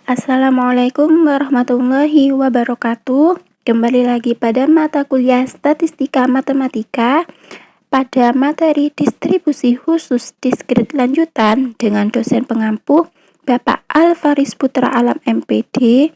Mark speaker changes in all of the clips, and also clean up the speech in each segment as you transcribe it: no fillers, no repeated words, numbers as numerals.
Speaker 1: Assalamualaikum warahmatullahi wabarakatuh. Kembali lagi pada mata kuliah Statistika Matematika pada materi distribusi khusus diskrit lanjutan dengan dosen pengampu Bapak Alvaris Putra Alam MPD.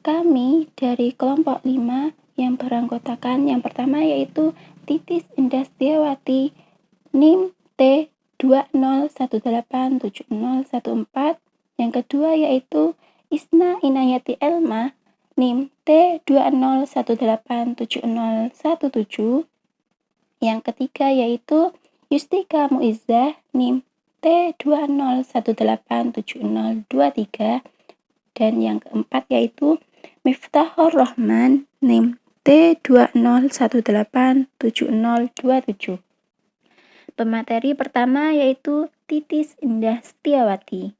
Speaker 1: Kami dari kelompok 5 yang beranggotakan yang pertama yaitu Titis Indah Setiawati NIM T20187014. Yang kedua yaitu Isna Inayati Elma NIM T20187017. Yang ketiga yaitu Yustika Muizzah NIM T20187023. Dan yang keempat yaitu Miftahur Rahman NIM T20187027. Pemateri pertama yaitu Titis Indah Setiawati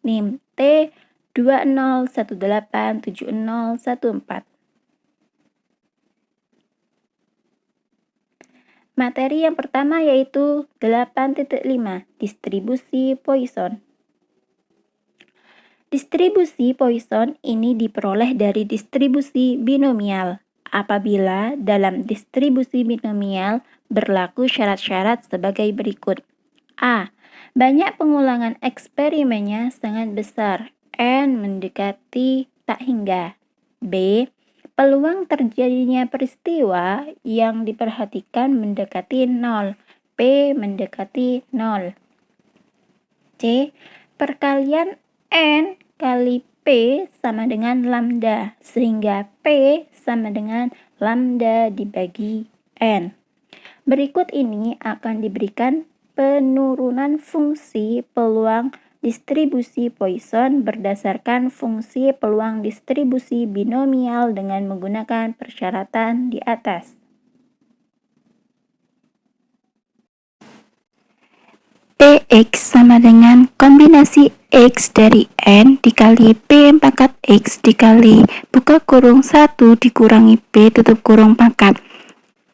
Speaker 1: NIM T20187014. Materi yang pertama yaitu 8.5 distribusi Poisson. Distribusi Poisson ini diperoleh dari distribusi binomial apabila dalam distribusi binomial berlaku syarat-syarat sebagai berikut. A. Banyak pengulangan eksperimennya sangat besar, N mendekati tak hingga. B. Peluang terjadinya peristiwa yang diperhatikan mendekati 0, P mendekati 0. C. Perkalian N kali P sama dengan lambda, sehingga P sama dengan lambda dibagi N. Berikut ini akan diberikan penurunan fungsi peluang distribusi Poisson berdasarkan fungsi peluang distribusi binomial dengan menggunakan persyaratan di atas. Px sama dengan kombinasi X dari N dikali P pangkat X dikali buka kurung 1 dikurangi P tutup kurung pangkat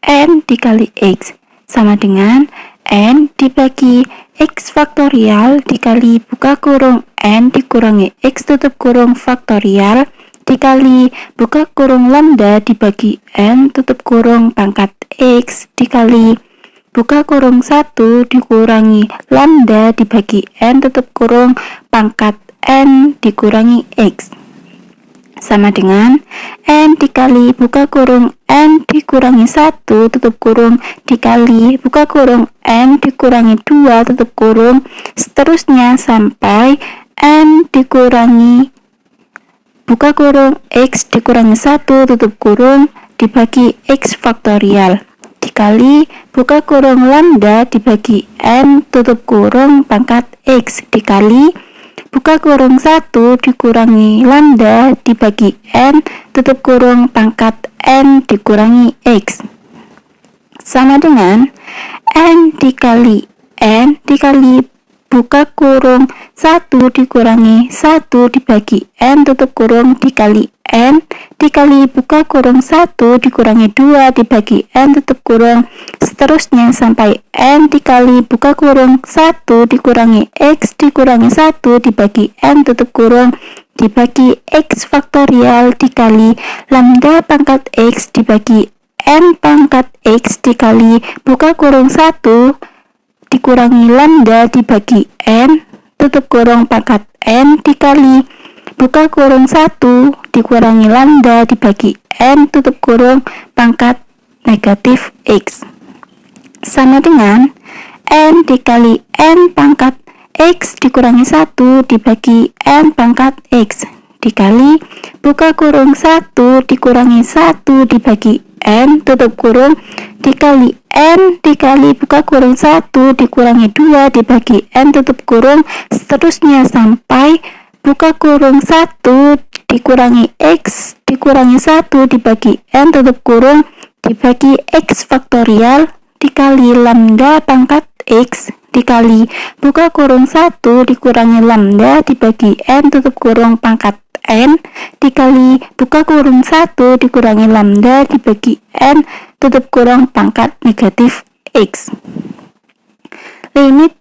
Speaker 1: N dikali X sama dengan N dibagi X faktorial dikali buka kurung N dikurangi X tutup kurung faktorial dikali buka kurung lambda dibagi N tutup kurung pangkat X dikali buka kurung 1 dikurangi lambda dibagi N tutup kurung pangkat N dikurangi X sama dengan N dikali buka kurung N dikurangi 1 tutup kurung dikali buka kurung N dikurangi 2 tutup kurung seterusnya sampai N dikurangi buka kurung X dikurangi 1 tutup kurung dibagi X faktorial dikali buka kurung lambda dibagi N tutup kurung pangkat X dikali buka kurung 1 dikurangi lambda dibagi N tutup kurung pangkat N dikurangi X sama dengan N dikali buka kurung 1 dikurangi 1 dibagi N tutup kurung dikali N dikali buka kurung 1 dikurangi 2 dibagi N tutup kurung seterusnya sampai N dikali buka kurung 1 dikurangi X dikurangi 1 dibagi N tutup kurung dibagi X faktorial dikali lambda pangkat X dibagi N pangkat X dikali buka kurung 1 dikurangi lambda dibagi N tutup kurung pangkat N dikali buka kurung 1 dikurangi lambda dibagi N tutup kurung pangkat negatif X sama dengan N dikali N pangkat X dikurangi 1 dibagi N pangkat X dikali buka kurung 1 dikurangi 1 dibagi N tutup kurung dikali N dikali buka kurung 1 dikurangi 2 dibagi N tutup kurung seterusnya sampai buka kurung 1 dikurangi X dikurangi 1 dibagi N tutup kurung dibagi X faktorial dikali lambda pangkat X dikali buka kurung 1 dikurangi lambda dibagi N tutup kurung pangkat N dikali buka kurung 1 dikurangi lambda dibagi N tutup kurung pangkat negatif X. Limit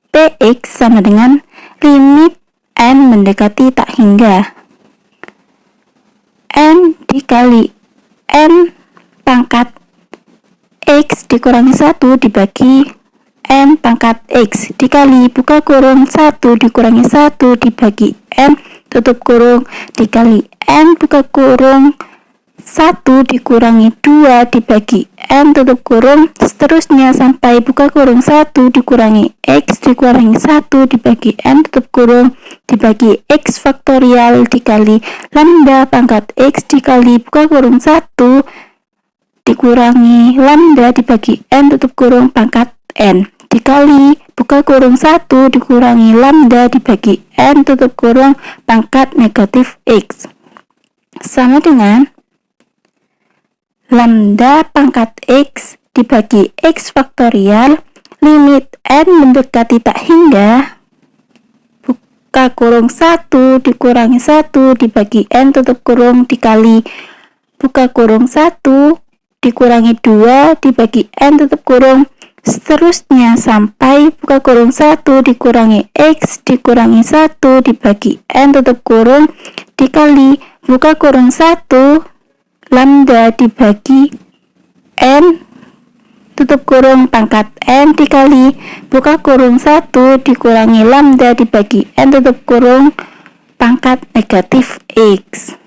Speaker 1: Px sama dengan limit N mendekati tak hingga. N dikali N pangkat X dikurangi 1 dibagi N pangkat X dikali buka kurung 1 dikurangi 1 dibagi N tutup kurung dikali N buka kurung 1 dikurangi 2 dibagi N tutup kurung, seterusnya sampai buka kurung 1 dikurangi X dikurangi 1 dibagi N tutup kurung dibagi X faktorial dikali lambda pangkat X dikali buka kurung 1 dikurangi lambda dibagi N tutup kurung pangkat N dikali buka kurung 1 dikurangi lambda dibagi N tutup kurung pangkat negatif X sama dengan lambda pangkat X dibagi X faktorial limit N mendekati tak hingga buka kurung 1 dikurangi 1 dibagi N tutup kurung dikali buka kurung 1 dikurangi 2 dibagi N tutup kurung, seterusnya sampai buka kurung 1 dikurangi X dikurangi 1 dibagi N tutup kurung dikali buka kurung 1 lambda dibagi N tutup kurung pangkat N dikali buka kurung 1 dikurangi lambda dibagi N tutup kurung pangkat negatif X.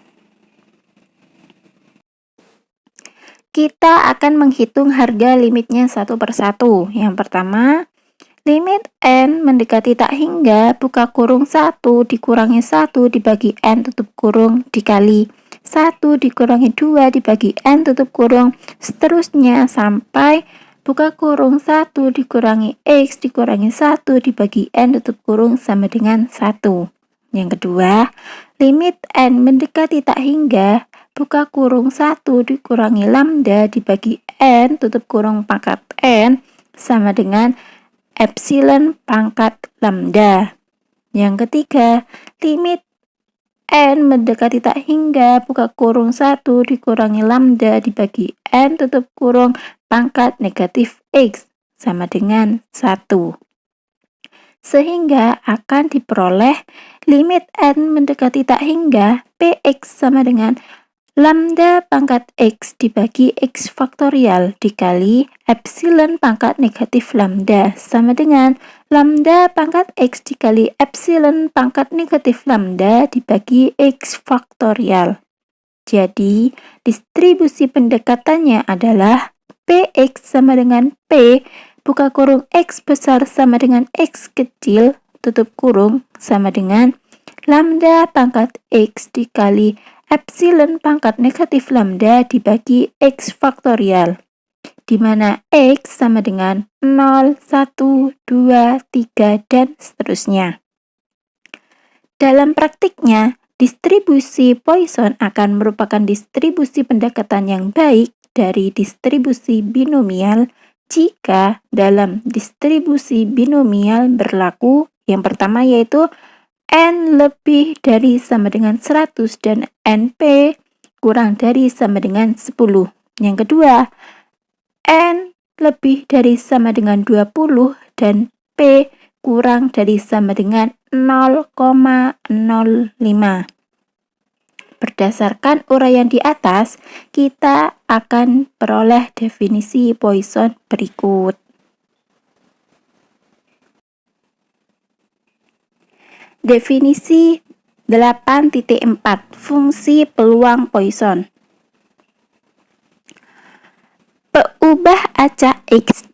Speaker 1: Kita akan menghitung harga limitnya satu persatu. Yang pertama, limit N mendekati tak hingga buka kurung 1 dikurangi 1 dibagi N tutup kurung dikali 1 dikurangi 2 dibagi N tutup kurung, seterusnya sampai buka kurung 1 dikurangi X dikurangi 1 dibagi N tutup kurung sama dengan 1. Yang kedua, limit N mendekati tak hingga buka kurung 1 dikurangi lambda dibagi N tutup kurung pangkat N sama dengan epsilon pangkat lambda. Yang ketiga, limit N mendekati tak hingga buka kurung 1 dikurangi lambda dibagi N tutup kurung pangkat negatif X sama dengan 1. Sehingga akan diperoleh limit N mendekati tak hingga Px sama dengan lambda pangkat X dibagi X faktorial dikali epsilon pangkat negatif lambda sama dengan lambda pangkat X dikali epsilon pangkat negatif lambda dibagi X faktorial. Jadi, distribusi pendekatannya adalah Px sama dengan P buka kurung X besar sama dengan X kecil tutup kurung sama dengan lambda pangkat X dikali epsilon pangkat negatif lambda dibagi X faktorial, di mana X sama dengan 0, 1, 2, 3, dan seterusnya. Dalam praktiknya, distribusi Poisson akan merupakan distribusi pendekatan yang baik dari distribusi binomial jika dalam distribusi binomial berlaku yang pertama yaitu N lebih dari sama dengan 100 dan NP kurang dari sama dengan 10. Yang kedua, N lebih dari sama dengan 20 dan P kurang dari sama dengan 0,05. Berdasarkan uraian di atas, kita akan peroleh definisi Poisson berikut. Definisi 8.4 Fungsi peluang Poisson. Peubah acak X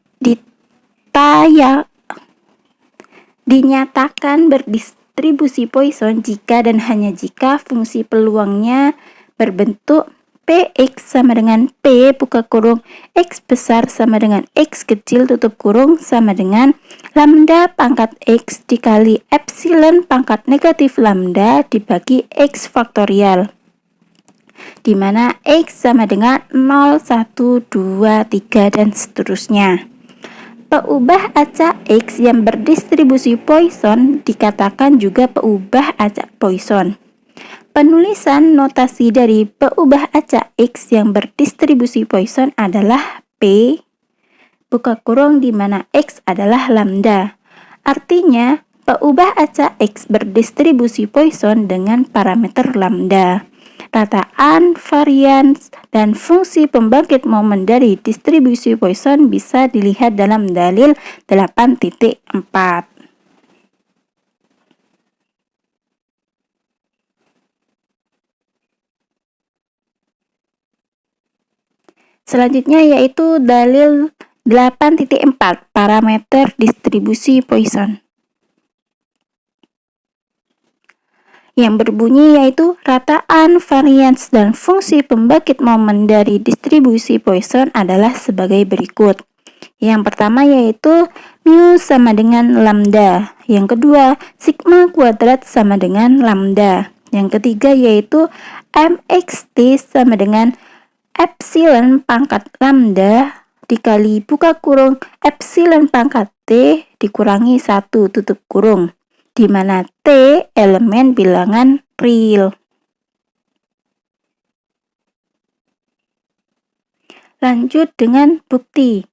Speaker 1: dinyatakan berdistribusi Poisson jika dan hanya jika fungsi peluangnya berbentuk Px sama dengan P buka kurung X besar sama dengan X kecil tutup kurung sama dengan lambda pangkat X dikali epsilon pangkat negatif lambda dibagi X faktorial, di mana X sama dengan 0, 1, 2, 3, dan seterusnya. Peubah acak X yang berdistribusi Poisson dikatakan juga peubah acak Poisson. Penulisan notasi dari peubah acak X yang berdistribusi Poisson adalah P buka kurung di mana X adalah lambda. Artinya, Ubah acak X berdistribusi Poisson dengan parameter lambda. Rataan, varians, dan fungsi pembangkit momen dari distribusi Poisson bisa dilihat dalam dalil 8.4. Selanjutnya yaitu dalil 8.4, parameter distribusi Poisson. Yang berbunyi yaitu rataan, varians, dan fungsi pembangkit momen dari distribusi Poisson adalah sebagai berikut. Yang pertama yaitu mu sama dengan lambda. Yang kedua, sigma kuadrat sama dengan lambda. Yang ketiga yaitu mxt sama dengan epsilon pangkat lambda dikali buka kurung epsilon pangkat t dikurangi 1 tutup kurung, di mana T elemen bilangan real. Lanjut dengan bukti.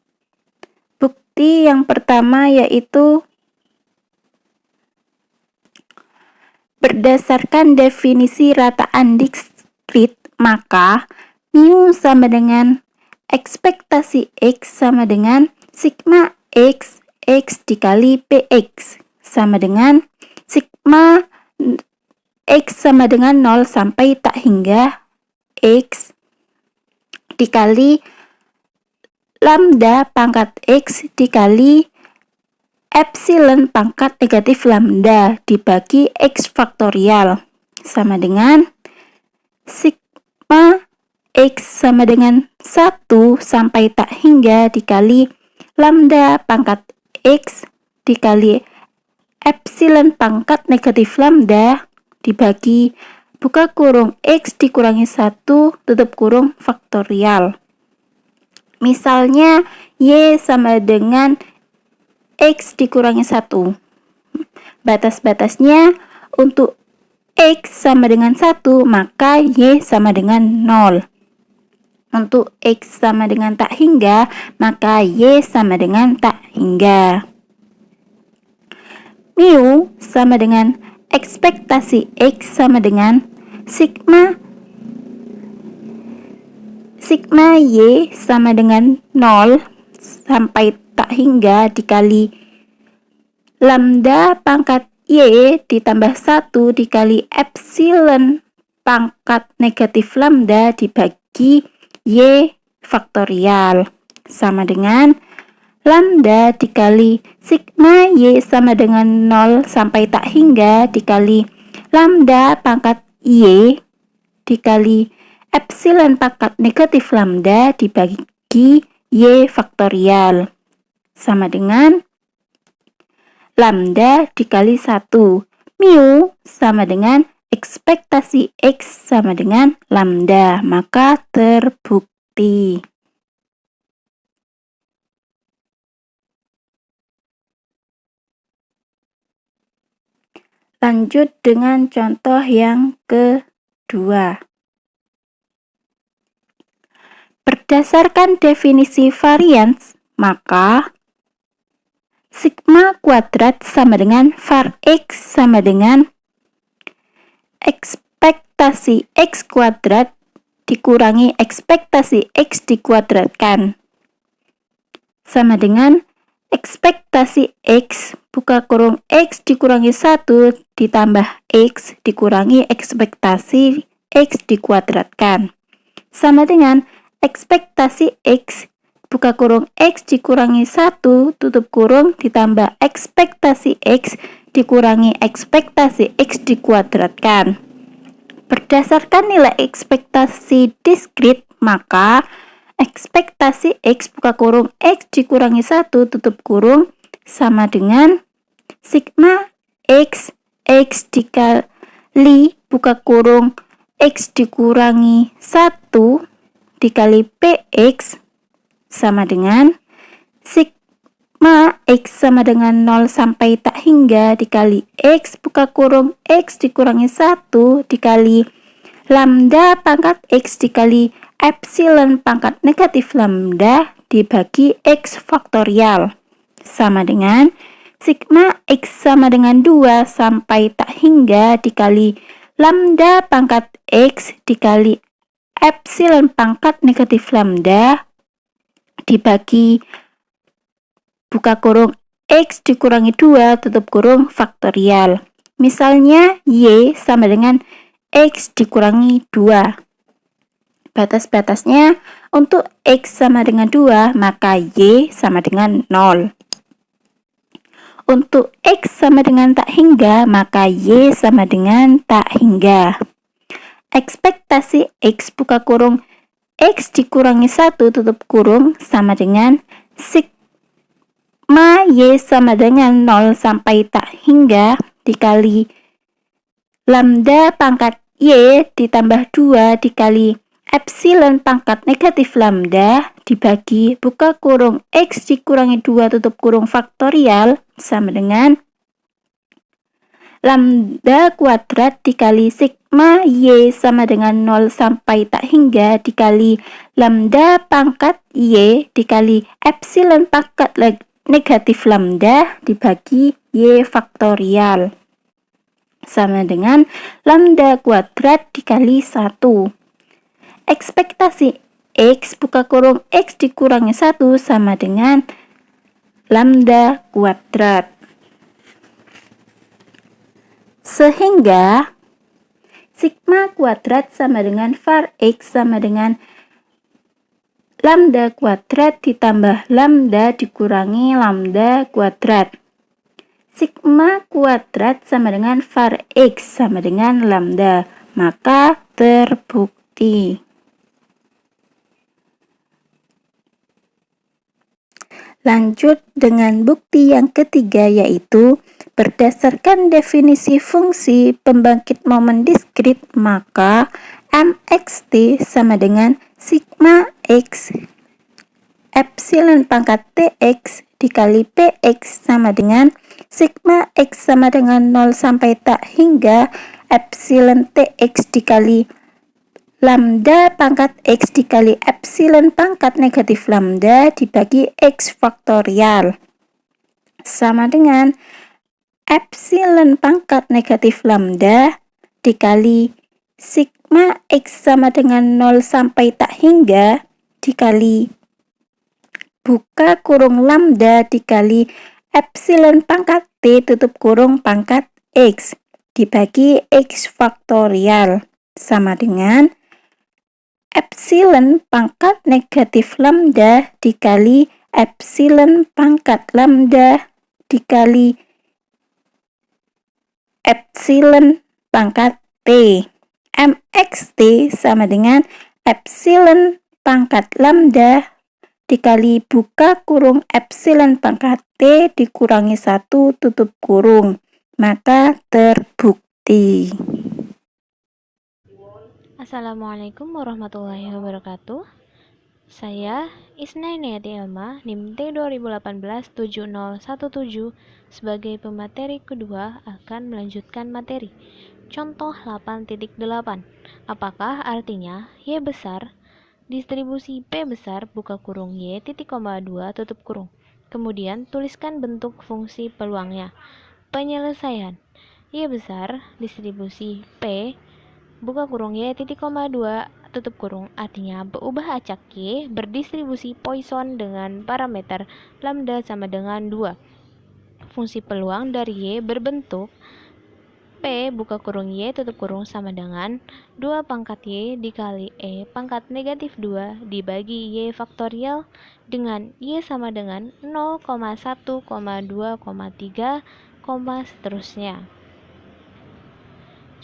Speaker 1: Bukti yang pertama yaitu berdasarkan definisi rataan diskrit, maka mu sama dengan ekspektasi X sama dengan sigma X dikali PX sama dengan sigma X sama dengan 0 sampai tak hingga X dikali lambda pangkat X dikali epsilon pangkat negatif lambda dibagi X faktorial sama dengan sigma X sama dengan 1 sampai tak hingga dikali lambda pangkat X dikali epsilon pangkat negatif lambda dibagi buka kurung X dikurangi 1 tutup kurung faktorial. Misalnya Y sama dengan X dikurangi 1. Batas-batasnya untuk X sama dengan 1 maka Y sama dengan 0. Untuk X sama dengan tak hingga, maka Y sama dengan tak hingga. Mu sama dengan ekspektasi X sama dengan sigma Y sama dengan 0 sampai tak hingga dikali lambda pangkat Y ditambah 1 dikali epsilon pangkat negatif lambda dibagi Y faktorial sama dengan lambda dikali sigma Y sama dengan 0 sampai tak hingga dikali lambda pangkat Y dikali epsilon pangkat negatif lambda dibagi Y faktorial sama dengan lambda dikali 1. Mu sama dengan ekspektasi X sama dengan lambda, maka terbukti. Lanjut dengan contoh yang kedua. Berdasarkan definisi varians, maka sigma kuadrat sama dengan var X sama dengan ekspektasi X kuadrat dikurangi ekspektasi X dikuadratkan sama dengan ekspektasi X buka kurung X dikurangi 1 ditambah X dikurangi ekspektasi X dikuadratkan sama dengan ekspektasi X buka kurung X dikurangi 1 tutup kurung ditambah ekspektasi X dikurangi ekspektasi X dikuadratkan. Berdasarkan nilai ekspektasi diskrit, maka ekspektasi X buka kurung X dikurangi 1 tutup kurung sama dengan sigma X dikali buka kurung X dikurangi 1 dikali PX sama dengan sigma X sama dengan 0 sampai tak hingga dikali X buka kurung X dikurangi 1 dikali lambda pangkat X dikali epsilon pangkat negatif lambda dibagi X faktorial sama dengan Sigma X sama dengan 2 sampai tak hingga dikali lambda pangkat X dikali epsilon pangkat negatif lambda dibagi buka kurung X dikurangi 2 tutup kurung faktorial. Misalnya Y sama dengan X dikurangi 2. Batas-batasnya untuk X sama dengan 2 maka Y sama dengan 0. Untuk X sama dengan tak hingga maka Y sama dengan tak hingga. Ekspektasi X buka kurung X dikurangi 1 tutup kurung sama dengan sigma Y sama dengan 0 sampai tak hingga dikali lambda pangkat Y ditambah 2 dikali epsilon pangkat negatif lambda dibagi buka kurung X dikurangi 2 tutup kurung faktorial sama dengan lambda kuadrat dikali sigma Y sama dengan 0 sampai tak hingga dikali lambda pangkat Y dikali epsilon pangkat negatif lambda dibagi Y faktorial sama dengan lambda kuadrat dikali 1. Ekspektasi X buka kurung X dikurangi 1 sama dengan lambda kuadrat. Sehingga sigma kuadrat sama dengan var X sama dengan lambda kuadrat ditambah lambda dikurangi lambda kuadrat. Sigma kuadrat sama dengan var X sama dengan lambda, maka terbukti. Lanjut dengan bukti yang ketiga, yaitu berdasarkan definisi fungsi pembangkit momen diskrit, maka mxt sama dengan sigma x epsilon pangkat tx dikali px sama dengan sigma x sama dengan 0 sampai tak hingga epsilon tx dikali lambda pangkat X dikali epsilon pangkat negatif lambda dibagi X faktorial sama dengan epsilon pangkat negatif lambda dikali sigma X sama dengan 0 sampai tak hingga dikali buka kurung lambda dikali epsilon pangkat T tutup kurung pangkat X dibagi X faktorial sama dengan epsilon pangkat negatif lambda dikali epsilon pangkat lambda dikali epsilon pangkat T. mxt sama dengan epsilon pangkat lambda dikali buka kurung epsilon pangkat T dikurangi 1 tutup kurung, maka terbukti.
Speaker 2: Assalamualaikum warahmatullahi wabarakatuh. Saya Isna Inayati Elma, NIM T2018-7017 sebagai pemateri kedua akan melanjutkan materi contoh 8.8. Apakah artinya Y besar distribusi P besar buka kurung Y titik koma 2 tutup kurung. Kemudian tuliskan bentuk fungsi peluangnya. Penyelesaian Y besar distribusi P buka kurung Y titik koma 2 tutup kurung artinya berubah acak Y berdistribusi Poisson dengan parameter lambda sama dengan 2. Fungsi peluang dari Y berbentuk P buka kurung Y tutup kurung sama dengan 2 pangkat Y dikali E pangkat negatif 2 dibagi Y faktorial dengan Y sama dengan 0,1,2,3, seterusnya.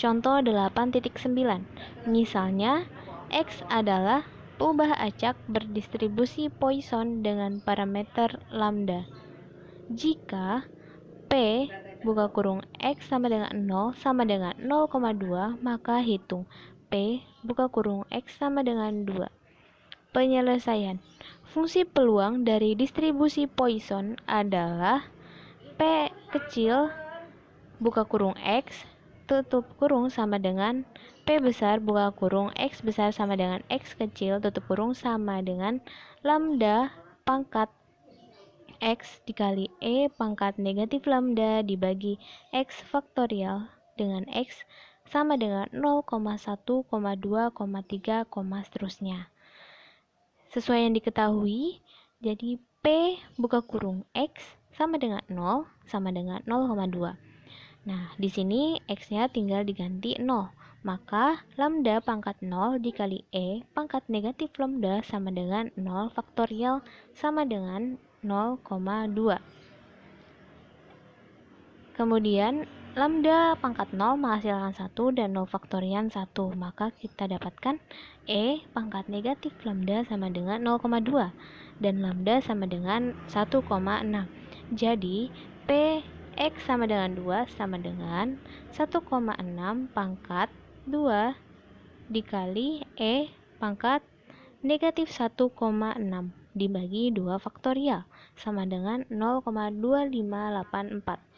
Speaker 2: Contoh 8.9. Misalnya, X adalah peubah acak berdistribusi Poisson dengan parameter lambda. Jika P buka kurung X sama dengan 0 sama dengan 0,2, maka hitung P buka kurung X sama dengan 2. Penyelesaian. Fungsi peluang dari distribusi Poisson adalah P kecil buka kurung X tutup kurung sama dengan P besar buka kurung X besar sama dengan X kecil tutup kurung sama dengan lambda pangkat X dikali E pangkat negatif lambda dibagi X faktorial dengan X sama dengan 0,1, 2, 3, seterusnya. Sesuai yang diketahui, jadi P buka kurung X sama dengan 0 sama dengan 0,2. Nah, di sini X-nya tinggal diganti 0. Maka lambda pangkat 0 dikali E pangkat negatif lambda sama dengan 0 faktorial sama dengan 0,2. Kemudian lambda pangkat 0 menghasilkan 1 dan 0 faktorial 1. Maka kita dapatkan E pangkat negatif lambda sama dengan 0,2 dan lambda sama dengan 1,6. Jadi P X sama dengan 2 sama dengan 1,6 pangkat 2 dikali E pangkat negatif 1,6 dibagi 2 faktorial sama dengan 0,2584.